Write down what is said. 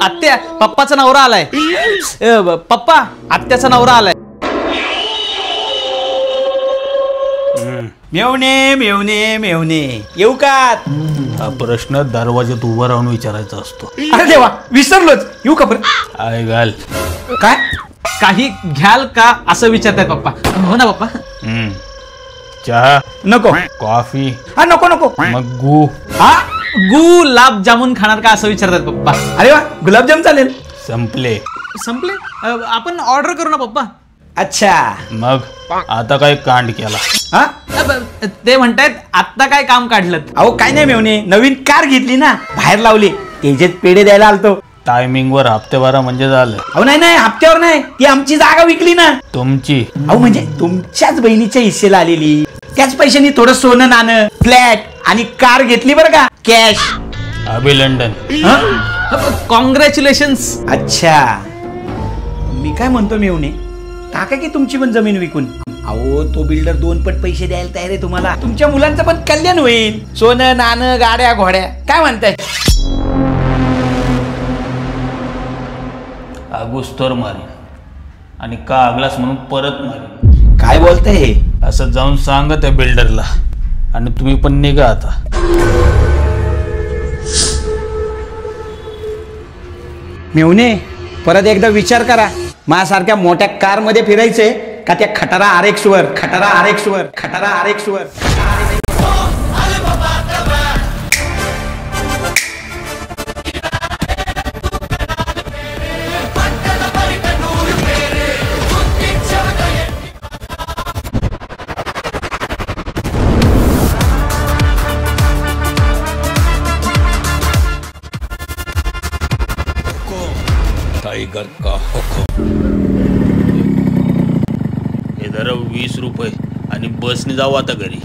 आत्या पप्पाचा नवरा आलाय. पप्पा आत्याचा नवरा आलाय. मेवणे मेवणे मेवणे येऊ का? हा प्रश्न दरवाज्यात उभा राहून विचारायचा असतो. अरे देवा विसरलोच. येऊ का बरं? आय घाल. काय काही घ्याल का असं विचारतायत पप्पा. हो ना पप्पा? चहा नको. कॉफी हा नको नको. मग गु हा गुलाब जामुन खाणार का असं विचारतायत पप्पा. अरे वा गुलाबजाम चालेल. संपले. संपले? आपण ऑर्डर करू ना पप्पा. अच्छा मग आता काय कांड केला? हा ते म्हणतायत आत्ता काय काम काढलं. अहो काय नाही मेवणे, नवीन कार घेतली ना, बाहेर लावली, तेजेत पेढे द्यायला आलतो. टायमिंग वर हप्ते भरा म्हणजे झालं. अहो नाही नाही हप्त्यावर नाही, ती आमची जागा विकली ना. तुमची? अहो म्हणजे तुमच्याच बहिणीच्या हिस्सेला आलेली. त्याच पैशानी थोडं सोनं नाणं, फ्लॅट आणि कार घेतली बरं का, कॅश. अभिनंदन. कॉंग्रॅच्युलेशन्स. अच्छा मी काय म्हणतो मेवणे, टाका की तुमची पण जमीन विकून. अहो तो बिल्डर 2 पट पैसे द्यायला तयार आहे तुम्हाला. तुमच्या मुलांचं पण कल्याण होईल. सोनं नाणं गाड्या घोड्या काय म्हणताय? आगुस्तोर मारीन आणि का आगलास म्हणून परत मारीन. काय बोलताय हे? असं जाऊन सांगा त्या बिल्डरला. आणि तुम्ही पण निघा आता. मेवणे परत एकदा विचार करा. माझ्यासारख्या मोठ्या कार मध्ये फिरायचंय का त्या खटारा RX वर? खटारा RX वर, खटारा RX वर. टाइगर का हुकुम. हे जरा 20 रुपये आणि बसने जाऊ आता घरी.